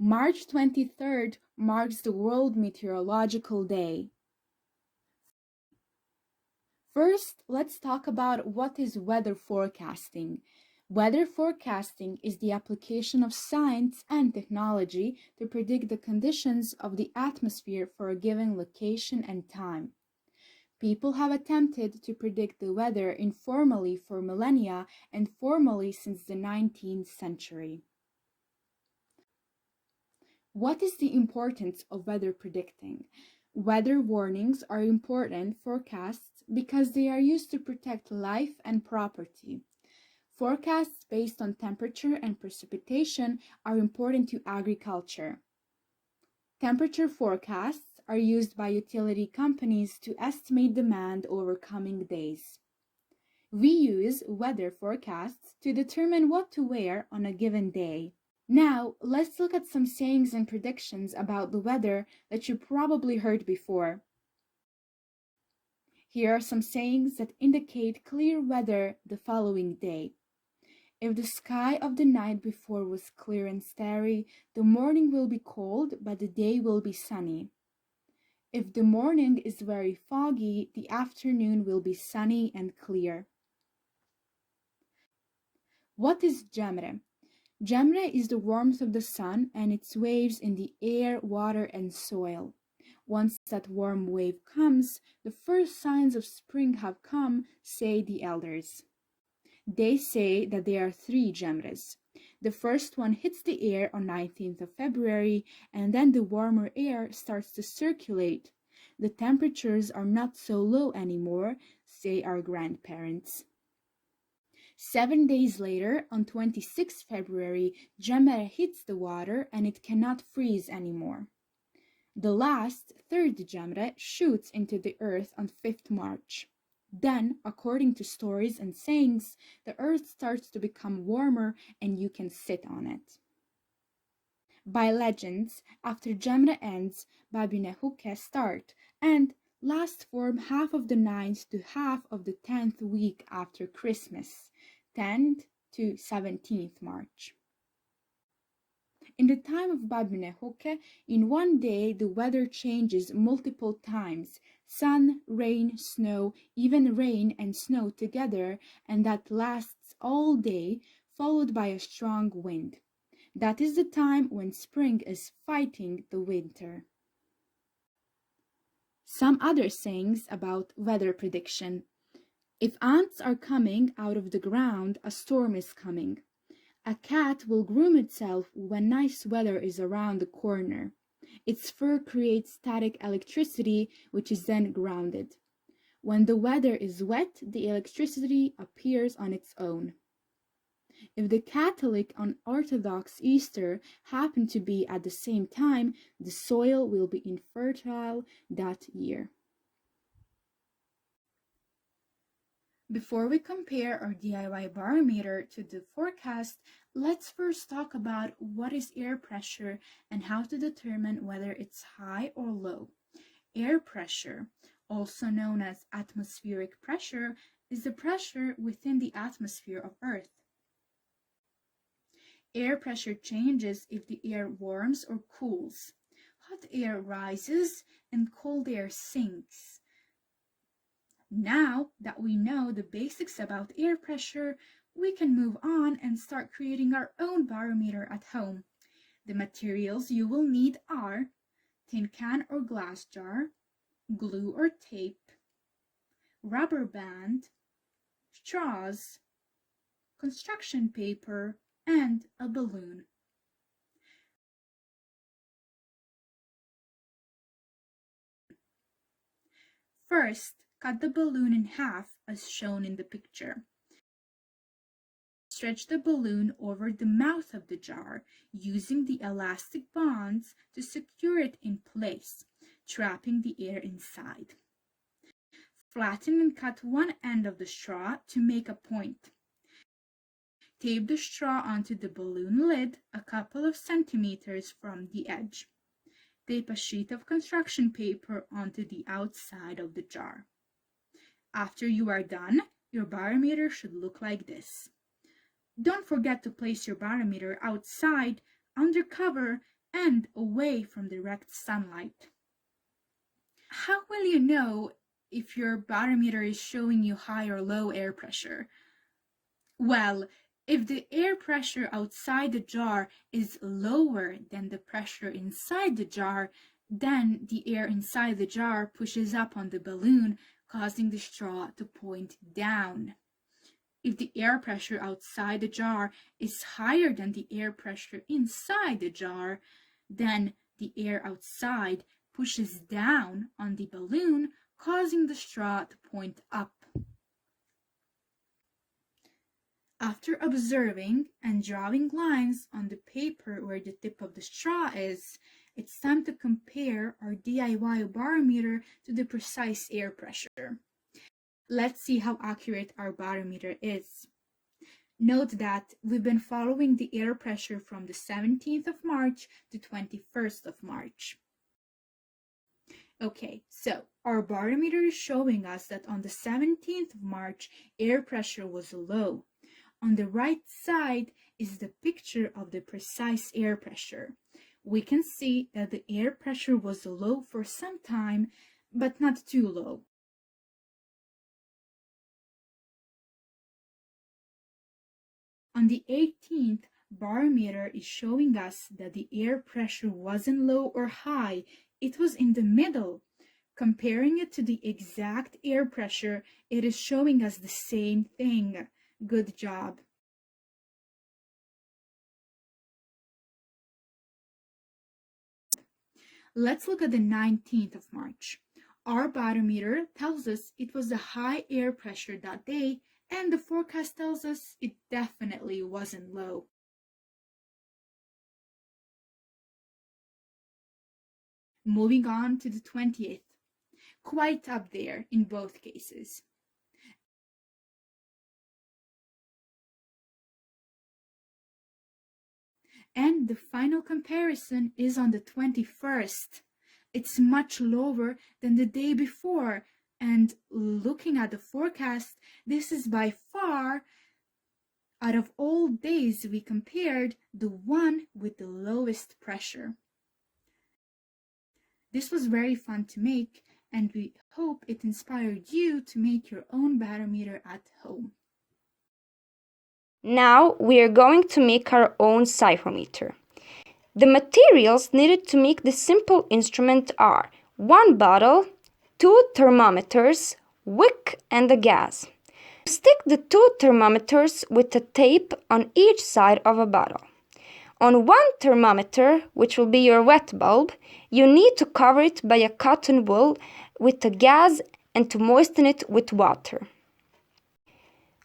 March 23rd marks the World Meteorological Day. First, let's talk about what is weather forecasting. Weather forecasting is the application of science and technology to predict the conditions of the atmosphere for a given location and time. People have attempted to predict the weather informally for millennia and formally since the 19th century. What is the importance of weather predicting? Weather warnings are important forecasts because they are used to protect life and property. Forecasts based on temperature and precipitation are important to agriculture. Temperature forecasts are used by utility companies to estimate demand over coming days. We use weather forecasts to determine what to wear on a given day. Now, let's look at some sayings and predictions about the weather that you probably heard before. Here are some sayings that indicate clear weather the following day. If the sky of the night before was clear and starry, the morning will be cold, but the day will be sunny. If the morning is very foggy, the afternoon will be sunny and clear. What is Jamre? Jamre is the warmth of the sun and its waves in the air, water, and soil. Once that warm wave comes, the first signs of spring have come, say the elders. They say that there are 3 Jamres. The first one hits the air on 19th of February, and then the warmer air starts to circulate. The temperatures are not so low anymore, say our grandparents. 7 days later, on 26th February, Jamre hits the water and it cannot freeze anymore. The last, 3rd Jamre, shoots into the earth on 5th March. Then, according to stories and sayings, the earth starts to become warmer and you can sit on it. By legends, after Jamre ends, Babinehuke start and last from half of the 9th to half of the 10th week after Christmas, 10th to 17th March. In the time of Babinehuke, in one day the weather changes multiple times, sun, rain, snow, even rain and snow together, and that lasts all day, followed by a strong wind. That is the time when spring is fighting the winter. Some other sayings about weather prediction. If ants are coming out of the ground, a storm is coming. A cat will groom itself when nice weather is around the corner. Its fur creates static electricity, which is then grounded. When the weather is wet, the electricity appears on its own. If the Catholic and Orthodox Easter happen to be at the same time, the soil will be infertile that year. Before we compare our DIY barometer to the forecast, let's first talk about what is air pressure and how to determine whether it's high or low. Air pressure, also known as atmospheric pressure, is the pressure within the atmosphere of Earth. Air pressure changes if the air warms or cools. Hot air rises and cold air sinks. Now that we know the basics about air pressure, we can move on and start creating our own barometer at home. The materials you will need are tin can or glass jar, glue or tape, rubber band, straws, construction paper, and a balloon. First, cut the balloon in half as shown in the picture. Stretch the balloon over the mouth of the jar using the elastic bonds to secure it in place, trapping the air inside. Flatten and cut one end of the straw to make a point. Tape the straw onto the balloon lid a couple of centimeters from the edge. Tape a sheet of construction paper onto the outside of the jar. After you are done, your barometer should look like this. Don't forget to place your barometer outside, under cover, and away from direct sunlight. How will you know if your barometer is showing you high or low air pressure? Well, if the air pressure outside the jar is lower than the pressure inside the jar, then the air inside the jar pushes up on the balloon, causing the straw to point down. If the air pressure outside the jar is higher than the air pressure inside the jar, then the air outside pushes down on the balloon, causing the straw to point up. After observing and drawing lines on the paper where the tip of the straw is, it's time to compare our DIY barometer to the precise air pressure. Let's see how accurate our barometer is. Note that we've been following the air pressure from the 17th of March to 21st of March. Okay, so our barometer is showing us that on the 17th of March, air pressure was low. On the right side is the picture of the precise air pressure. We can see that the air pressure was low for some time, but not too low. On the 18th, barometer is showing us that the air pressure wasn't low or high, it was in the middle. Comparing it to the exact air pressure, it is showing us the same thing. Good job. Let's look at the 19th of March. Our barometer tells us it was a high air pressure that day, and the forecast tells us it definitely wasn't low. Moving on to the 20th, quite up there in both cases. And the final comparison is on the 21st. It's much lower than the day before, and looking at the forecast, this is by far, out of all days we compared, the one with the lowest pressure. This was very fun to make, and we hope it inspired you to make your own barometer at home. Now we are going to make our own cyhrometer. The materials needed to make this simple instrument are 1 bottle, 2 thermometers, wick and a gas. Stick the 2 thermometers with a tape on each side of a bottle. On one thermometer, which will be your wet bulb, you need to cover it by a cotton wool with a gas and to moisten it with water.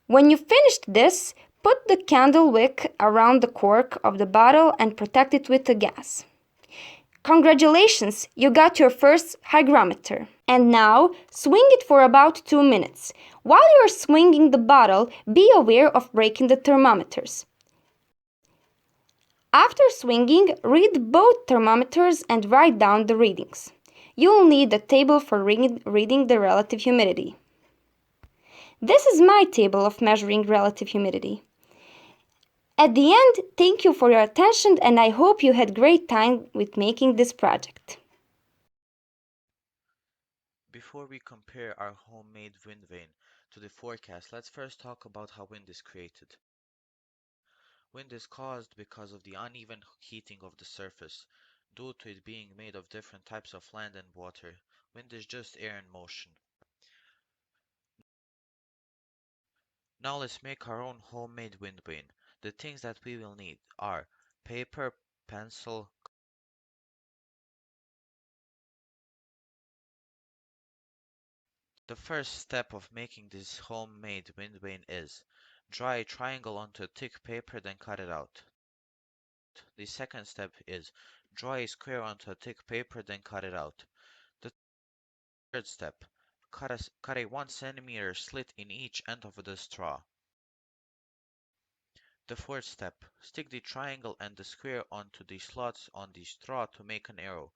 When you finished this, put the candle wick around the cork of the bottle and protect it with a gas. Congratulations, you got your first hygrometer. And now, swing it for about 2 minutes. While you're swinging the bottle, be aware of breaking the thermometers. After swinging, read both thermometers and write down the readings. You'll need a table for reading the relative humidity. This is my table of measuring relative humidity. At the end, thank you for your attention and I hope you had great time with making this project. Before we compare our homemade wind vane to the forecast, let's first talk about how wind is created. Wind is caused because of the uneven heating of the surface. Due to it being made of different types of land and water, wind is just air in motion. Now let's make our own homemade wind vane. The things that we will need are paper, pencil, the first step of making this homemade wind vane is draw a triangle onto a thick paper, then cut it out. The second step is draw a square onto a thick paper, then cut it out. The third step, cut a 1 centimeter slit in each end of the straw. The fourth step, stick the triangle and the square onto the slots on the straw to make an arrow.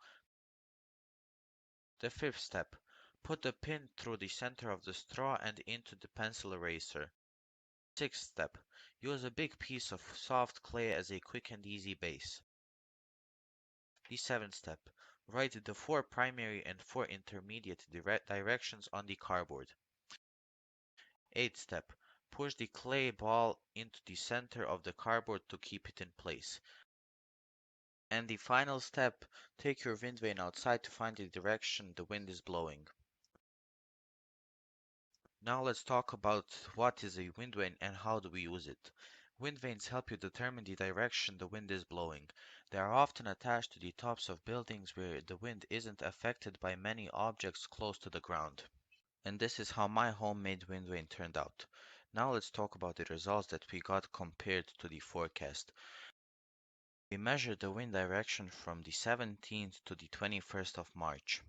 The fifth step, put the pin through the center of the straw and into the pencil eraser. Sixth step, use a big piece of soft clay as a quick and easy base. The seventh step. Write the 4 primary and 4 intermediate directions on the cardboard. Eighth step. Push the clay ball into the center of the cardboard to keep it in place. And the final step, take your wind vane outside to find the direction the wind is blowing. Now let's talk about what is a wind vane and how do we use it. Wind vanes help you determine the direction the wind is blowing. They are often attached to the tops of buildings where the wind isn't affected by many objects close to the ground. And this is how my homemade wind vane turned out. Now let's talk about the results that we got compared to the forecast. We measured the wind direction from the 17th to the 21st of March.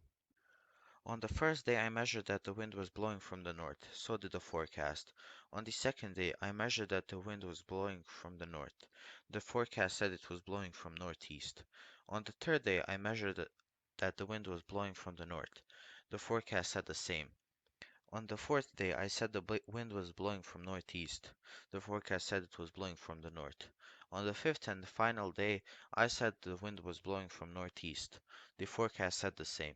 On the first day I measured that the wind was blowing from the north, so did the forecast. On the second day I measured that the wind was blowing from the north. The forecast said it was blowing from northeast. On the third day I measured that the wind was blowing from the north. The forecast said the same. On the fourth day I said the wind was blowing from northeast. The forecast said it was blowing from the north. On the fifth and final day I said the wind was blowing from northeast. The forecast said the same.